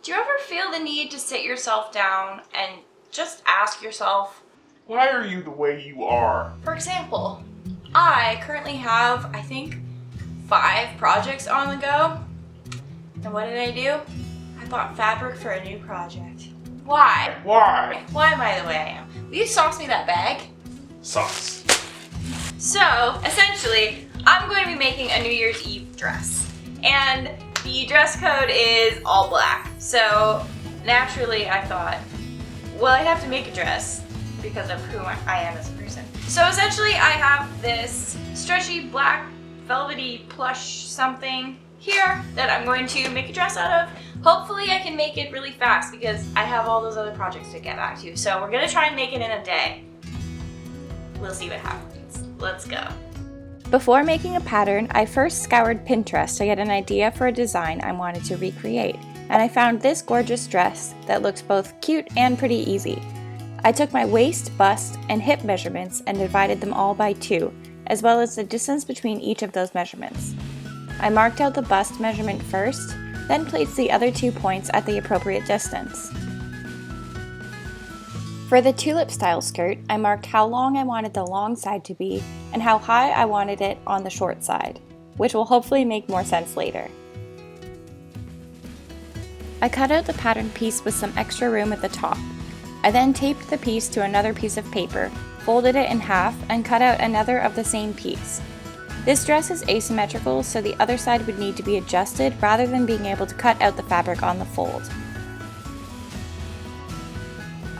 Do you ever feel the need to sit yourself down and just ask yourself, why are you the way you are? For example, I currently have, I think, 5 projects on the go. And what did I do? I bought fabric for a new project. Why? Why? Why am I the way I am? Will you sauce me that bag? Sauce. So, essentially, I'm going to be making a New Year's Eve dress. And the dress code is all black. So, naturally, I thought, well, I have to make a dress because of who I am as a person. So, essentially, I have this stretchy black velvety plush something here that I'm going to make a dress out of. Hopefully I can make it really fast because I have all those other projects to get back to. So we're gonna try and make it in a day. We'll see what happens. Let's go. Before making a pattern, I first scoured Pinterest to get an idea for a design I wanted to recreate, and I found this gorgeous dress that looks both cute and pretty easy. I took my waist, bust, and hip measurements and divided them all by 2, as well as the distance between each of those measurements. I marked out the bust measurement first, then placed the other 2 points at the appropriate distance. For the tulip style skirt, I marked how long I wanted the long side to be and how high I wanted it on the short side, which will hopefully make more sense later. I cut out the pattern piece with some extra room at the top. I then taped the piece to another piece of paper, folded it in half, and cut out another of the same piece. This dress is asymmetrical, so the other side would need to be adjusted rather than being able to cut out the fabric on the fold.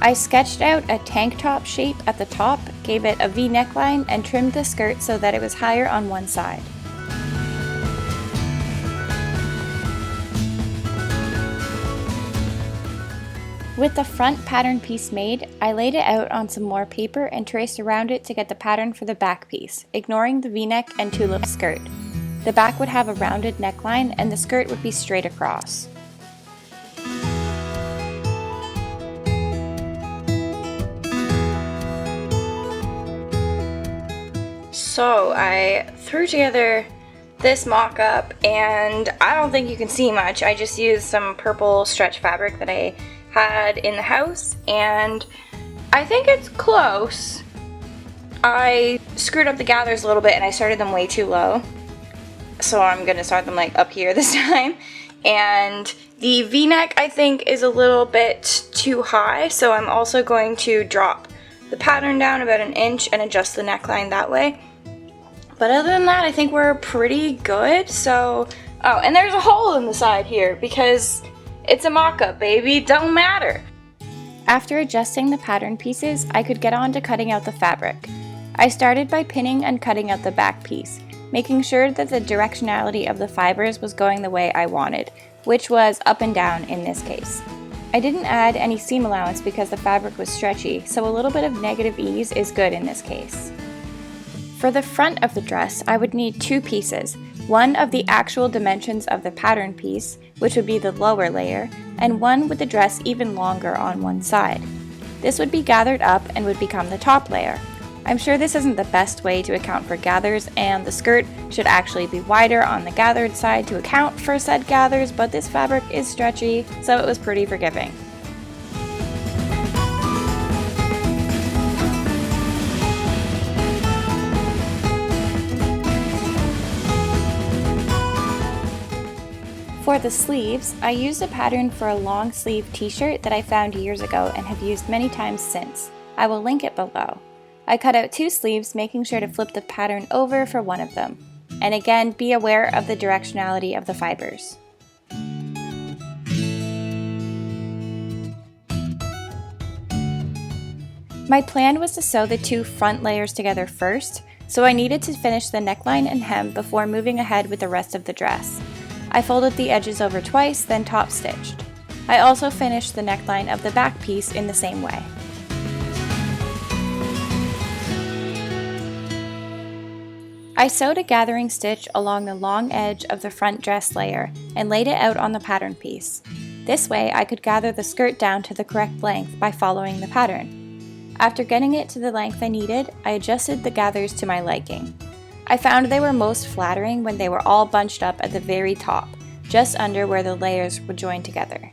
I sketched out a tank top shape at the top, gave it a V neckline, and trimmed the skirt so that it was higher on one side. With the front pattern piece made, I laid it out on some more paper and traced around it to get the pattern for the back piece, ignoring the V-neck and tulip skirt. The back would have a rounded neckline and the skirt would be straight across. So I threw together this mock-up, and I don't think you can see much. I just used some purple stretch fabric that I had in the house, and I think it's close. I screwed up the gathers a little bit and I started them way too low, so I'm gonna start them like up here this time. And the V-neck I think is a little bit too high, so I'm also going to drop the pattern down about 1 inch and adjust the neckline that way. But other than that, I think we're pretty good. So, oh, and there's a hole in the side here because it's a mock-up, baby, don't matter. After adjusting the pattern pieces, I could get on to cutting out the fabric. I started by pinning and cutting out the back piece, making sure that the directionality of the fibers was going the way I wanted, which was up and down in this case. I didn't add any seam allowance because the fabric was stretchy, so a little bit of negative ease is good in this case. For the front of the dress, I would need 2 pieces, one of the actual dimensions of the pattern piece, which would be the lower layer, and one with the dress even longer on one side. This would be gathered up and would become the top layer. I'm sure this isn't the best way to account for gathers, and the skirt should actually be wider on the gathered side to account for said gathers, but this fabric is stretchy, so it was pretty forgiving. For the sleeves, I used a pattern for a long sleeve t-shirt that I found years ago and have used many times since. I will link it below. I cut out 2 sleeves, making sure to flip the pattern over for one of them. And again, be aware of the directionality of the fibers. My plan was to sew the 2 front layers together first, so I needed to finish the neckline and hem before moving ahead with the rest of the dress. I folded the edges over twice, then top stitched. I also finished the neckline of the back piece in the same way. I sewed a gathering stitch along the long edge of the front dress layer and laid it out on the pattern piece. This way I could gather the skirt down to the correct length by following the pattern. After getting it to the length I needed, I adjusted the gathers to my liking. I found they were most flattering when they were all bunched up at the very top, just under where the layers would join together.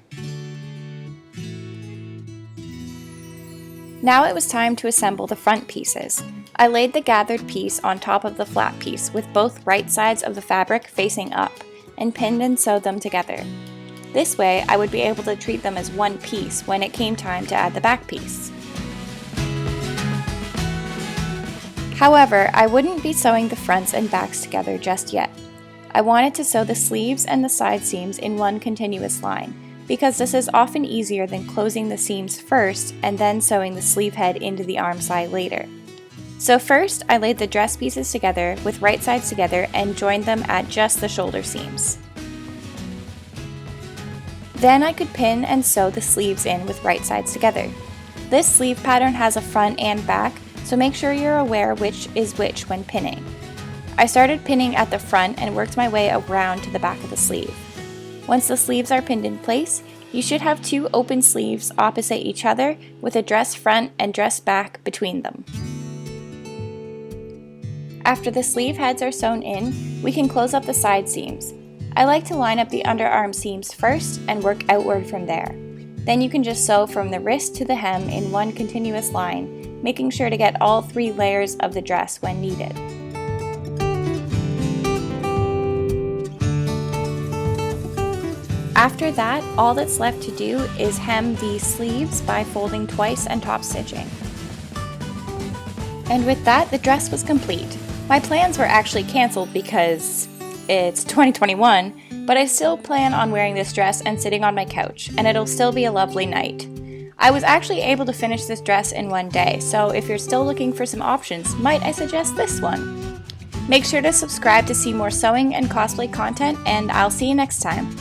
Now it was time to assemble the front pieces. I laid the gathered piece on top of the flat piece with both right sides of the fabric facing up, and pinned and sewed them together. This way, I would be able to treat them as one piece when it came time to add the back piece. However, I wouldn't be sewing the fronts and backs together just yet. I wanted to sew the sleeves and the side seams in one continuous line, because this is often easier than closing the seams first and then sewing the sleeve head into the arm side later. So first, I laid the dress pieces together with right sides together and joined them at just the shoulder seams. Then I could pin and sew the sleeves in with right sides together. This sleeve pattern has a front and back, so make sure you're aware which is which when pinning. I started pinning at the front and worked my way around to the back of the sleeve. Once the sleeves are pinned in place, you should have two open sleeves opposite each other with a dress front and dress back between them. After the sleeve heads are sewn in, we can close up the side seams. I like to line up the underarm seams first and work outward from there. Then you can just sew from the wrist to the hem in one continuous line, making sure to get all 3 layers of the dress when needed. After that, all that's left to do is hem the sleeves by folding twice and top stitching. And with that, the dress was complete. My plans were actually cancelled because it's 2021, but I still plan on wearing this dress and sitting on my couch, and it'll still be a lovely night. I was actually able to finish this dress in one day, so if you're still looking for some options, might I suggest this one? Make sure to subscribe to see more sewing and cosplay content, and I'll see you next time.